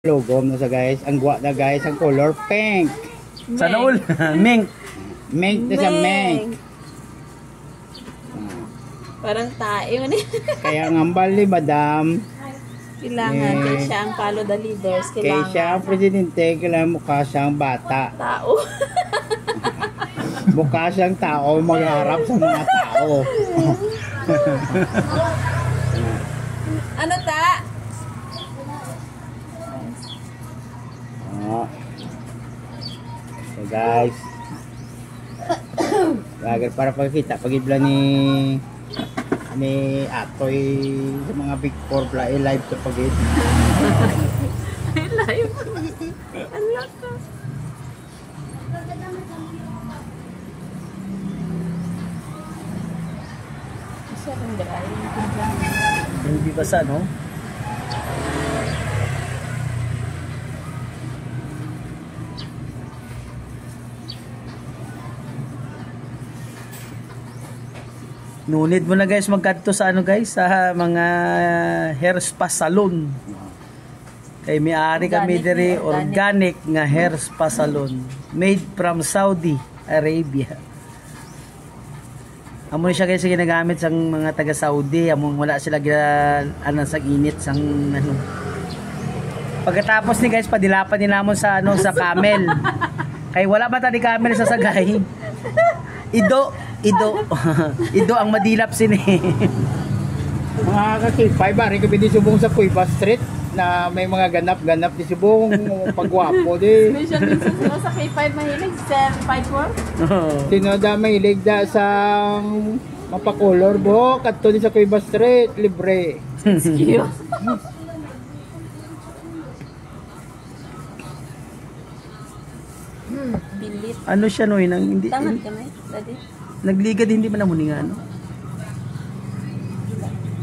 Logo na sa guys. Ang guwa na guys. Ang color pink. Sana all. Mink. Mink na sa mink. Parang tae man eh. Kaya ngambal ni Madam. Kailangan kaya siya ang follow the leaders. Kaya Kailangan. siya ang presidente. Kailangan mukha siyang bata. Tao. Mukha siyang tao. Magharap sa mga tao. Ano ta? So guys. Lagar para pagkita. Pag-ibla ni Atoy sa mga big four live sa pagit. Live? Ano ka? Siya rin dry. Hindi basa, no? Nunid mo na guys magkadto sa ano guys sa mga hair spa salon. Kay may-ari kami diri organic nga hair spa salon made from Saudi Arabia. Amo siya guys ginagamit sang mga taga Saudi, among wala sila ano sa init sang ano. Pagkatapos ni guys padilapan nila mo sa ano sa camel. Kay wala ba tadi camel sa sagay? Ido ang madilap sini. Mga kakipay ba rin kami di subong sa Cueva Street na may mga ganap-ganap di subong pagwapo di. May siya minsan sila sa K5 mahilig, 754. Sino da mahilig da sa mapakolor bo kadto di sa Cueva Street libre. Excuse. Bilit. Ano siya no nang hindi Tangan ka na daddy. nagligad hindi man mo nga ano.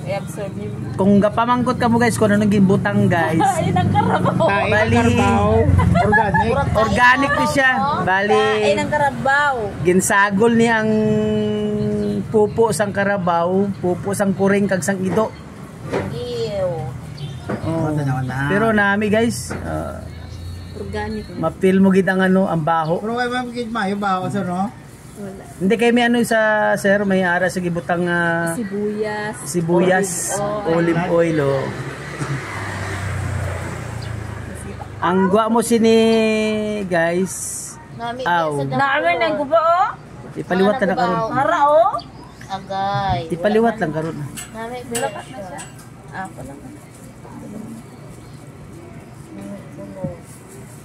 I-absorb niyo. Kung gapamangkot ka mo guys kung ano nang gibutang guys. Ayun ang karabaw. Kain ng Carabao, organic. Organic ni siya. Bali Ayun ang karabaw. ginsagol ni ang pupo sang karabaw, pupo sang kuring kag sang ido. Ew. Oh. Pero nami guys, Organic. mapil mo gid ang ano, ang baho. Pero kay magigit mayo ba ako sa no? Wala. Hindi kay may ano sa sir, may ara sa gibutang Sibuyas. olive oil oh. Ang gwa mo sini guys. Aw. Naamay na guba oh. Ipaliwat na karon. Hara oh. Agay. Ipaliwat lang karon. Nami lapat na siya. Ako lang.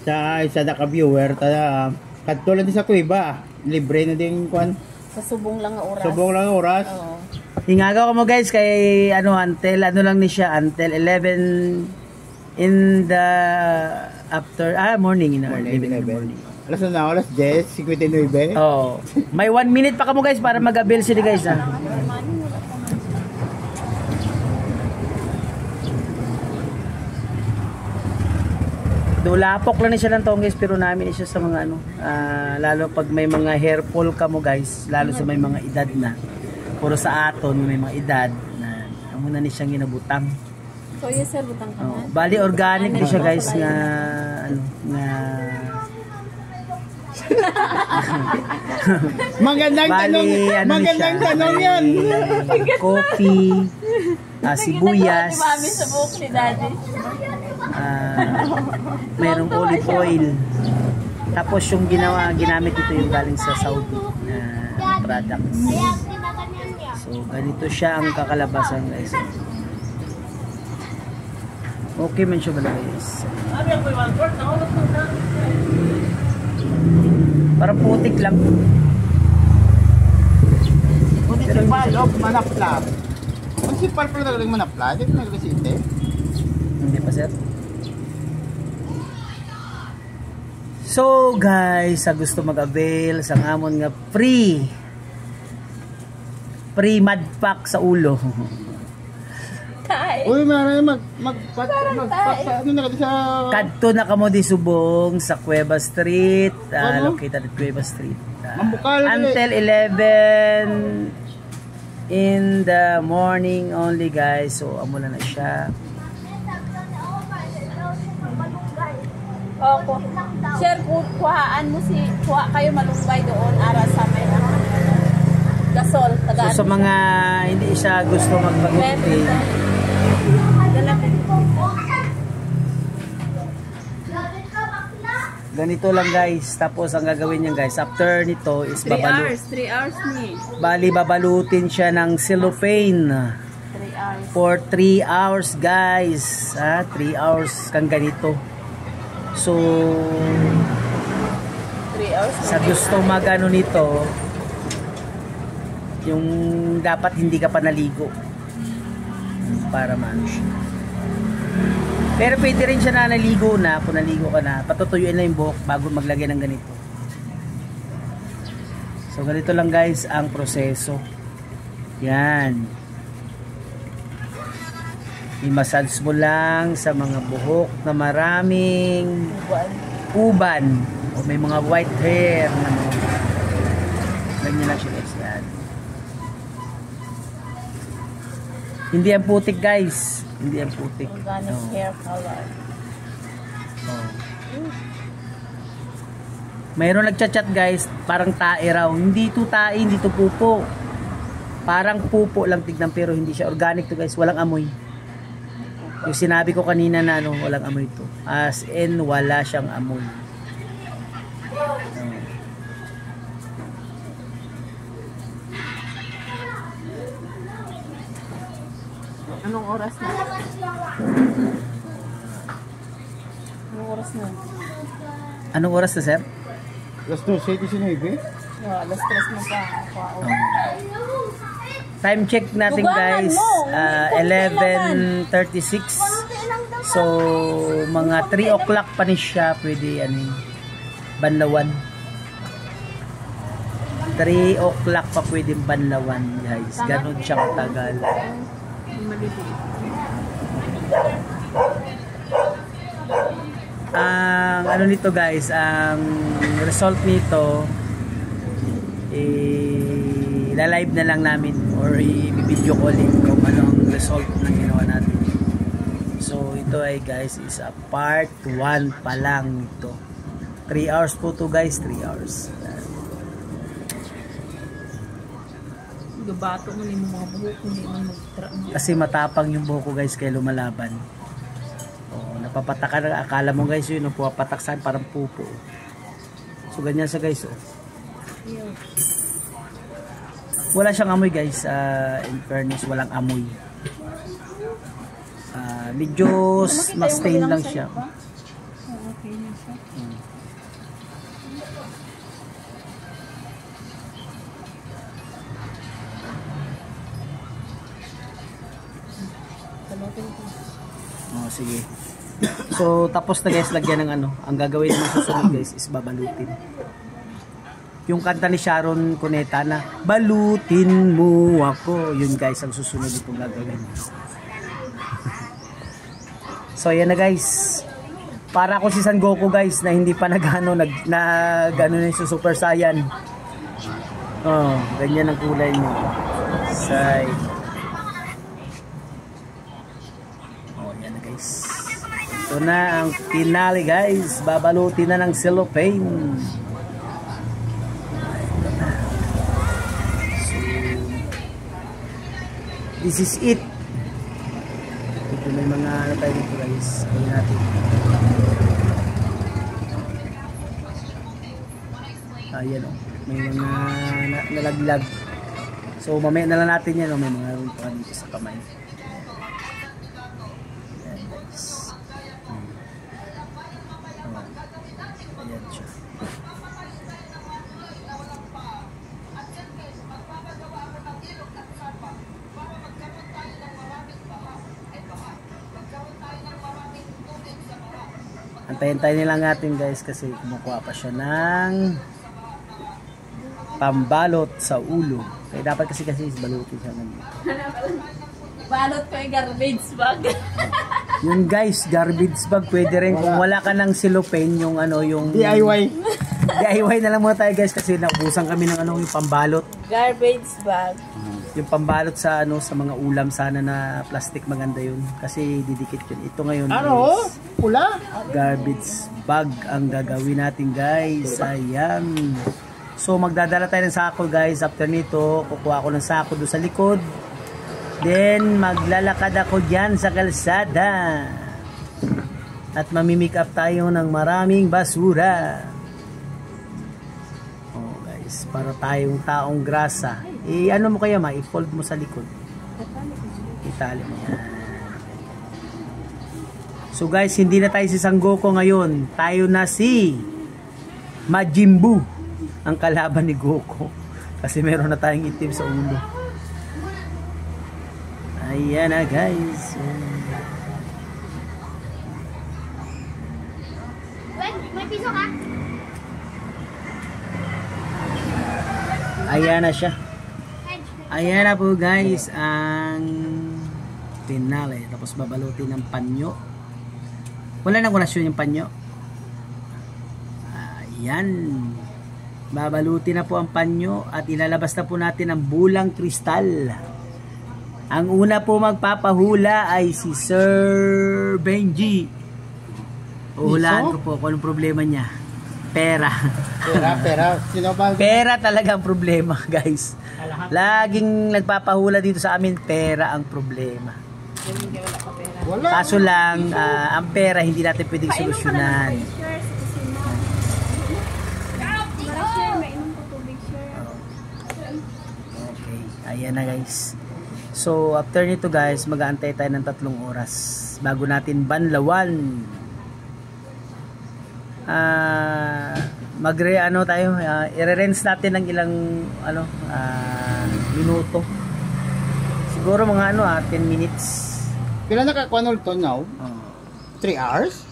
Sa isa da ka viewer ta kadto lang di sa Cueva. Libre na din kwan. Sa subong lang nga oras. Subong lang oras. Oo. Ingagaw ko mo guys kay ano until ano lang ni siya until 11 in the after morning in the morning. Alas na alas 10, 59. Oh. May 1 minute pa kamo guys para mag-avail sila guys ha. Lapok lang ni siya lang tong guys pero namin siya sa mga ano lalo pag may mga hair fall ka mo guys lalo sa may mga edad na puro sa aton may mga edad na amo na ni siyang ginabutang. So yes sir, butang ka man. Bali organic ni siya guys nga ano nga Magandang tanong. ano Magandang siya, tanong 'yan. Coffee, sibuyas. Mami sa buhok ni daddy. Mayroong olive oil. Tapos yung ginamit ito yung galing sa Saudi na products. So ganito siya ang kakalabasan guys. Okay man siya ba guys? Parang putik lang. Municipal of Manapla. Municipal pa talaga ng Manapla. Di ba nagresite? Hindi pa sir. So guys, sa gusto mag-avail sa amon nga free mud pack sa ulo. Uy, maray ano na sa Kadto na kamo di subong sa Cueva Street, located at Cueva Street. Until 11 in the morning only guys. So amo na siya. Opo. Sir, kuhaan mo kuha kayo malunggay doon ara sa may gasol. Tagaan. So sa mga hindi siya gusto magpagupit, ganito lang guys. Tapos ang gagawin niya guys, after nito is 3 babalut. hours. 3 hours ni. Bali babalutin siya ng cellophane 3 hours. for 3 hours guys. 3 hours kang ganito. So 3 hours. sa gusto magano nito, yung dapat hindi ka pa naligo para maano siya. Pero pwede rin siya na naligo na, kung naligo ka na, patutuyuin na yung buhok bago maglagay ng ganito. So ganito lang guys ang proseso. Yan. I-massage mo lang sa mga buhok na maraming uban o may mga white hair na mga ganyan lang siya guys. Yan. Hindi yan putik guys. Hindi yan putik. Organic No. hair color. Oh. Mayroon nagchat-chat guys, parang tae raw. Hindi to tae, hindi to pupo. Parang pupo lang tignan pero hindi siya organic to guys. Walang amoy. Yung sinabi ko kanina na ano, walang amoy to. As in, wala siyang amoy. Anong oras na? Anong oras na? Anong oras na sir? Alas 12:19. Alas 3 na pa. Wow. Time check natin Dugangan guys, mo. 11:36. So mga 3 o'clock pa ni siya pwede ano, banlawan. 3 o'clock pa pwedeng banlawan guys. Ganon siya katagal. Ang ano nito guys, ang result nito i-live na lang namin or i-video calling kung ano ang result ng ginawa natin. So ito ay guys is a part 1 pa lang ito. 3 hours po to guys, 3 hours. Gabato mo yung mga buhok, hindi man mag-tra. Kasi matapang yung buhok ko guys kaya lumalaban. Oh, napapatakan, akala mo guys yun, pumapataksan parang pupo. So ganyan sa guys oh. Wala siyang amoy guys, in fairness walang amoy. Medyo ma-stain lang siya. Okay na siya. Oh, sige. So tapos na guys, lagyan ng ano. Ang gagawin mo susunod guys is babalutin. Yung kanta ni Sharon Cuneta na balutin mo ako. Yun guys ang susunod itong gagawin. So yan na guys. Para ako si San Goku guys na hindi pa nagano na yung Super Saiyan. Oh, ganyan ang kulay niya. Say. Oh, yan na guys. Ito na ang finale guys. Babalutin na ng cellophane. This is it. Ito may mga ano tayo dito guys. Kaya natin. Ayan o. May mga nalaglag. So mamaya na lang natin yan o. May mga runtukan dito sa kamay. Ayan guys. Ayan siya. Antayin tayo nilang natin guys kasi kumukuha pa siya ng pambalot sa ulo. Kaya dapat kasi balutin siya ng Balot ko yung garbage bag. yung guys, garbage bag pwede rin kung wala ka ng cellophane yung ano yung DIY. DIY na lang muna tayo guys kasi naubusan kami ng ano yung pambalot. Garbage bag. Yung pambalot sa ano sa mga ulam sana na plastic maganda yun kasi didikit yun. Ito ngayon Ano? is Pula? garbage bag ang gagawin natin guys. Ayan. So magdadala tayo ng sako guys. After nito, kukuha ako ng sako doon sa likod. Then maglalakad ako dyan sa kalsada. At mamimik up tayo ng maraming basura. Oh guys, para tayong taong grasa. Ano mo kaya i-fold mo sa likod. Itali mo yan. So guys, hindi na tayo si Sangoku ngayon. Tayo na si Majin Buu, ang kalaban ni Goku. Kasi meron na tayong itim sa ulo. Ayan na guys. May piso ka? Ayan na siya. Ayan na po guys ang finale. Tapos babalutin ng panyo. Wala nang kurasyon yung panyo. Ayan. Babalutin na po ang panyo at ilalabas na po natin ang bulang kristal. Ang una po magpapahula ay si Sir Benji. Uhulaan ko po kung anong problema niya. Pera. Pera. Sino ba? Pera talaga ang problema, guys. Laging nagpapahula dito sa amin, pera ang problema. Wala. Kaso lang, ang pera hindi natin pwedeng solusyonan. Okay, ayan na guys. So, after nito guys, mag-aantay tayo ng 3 oras bago natin banlawan. I-rinse natin ng ilang minuto. Siguro mga 10 minutes. Pila nakakuha to now? 3 hours?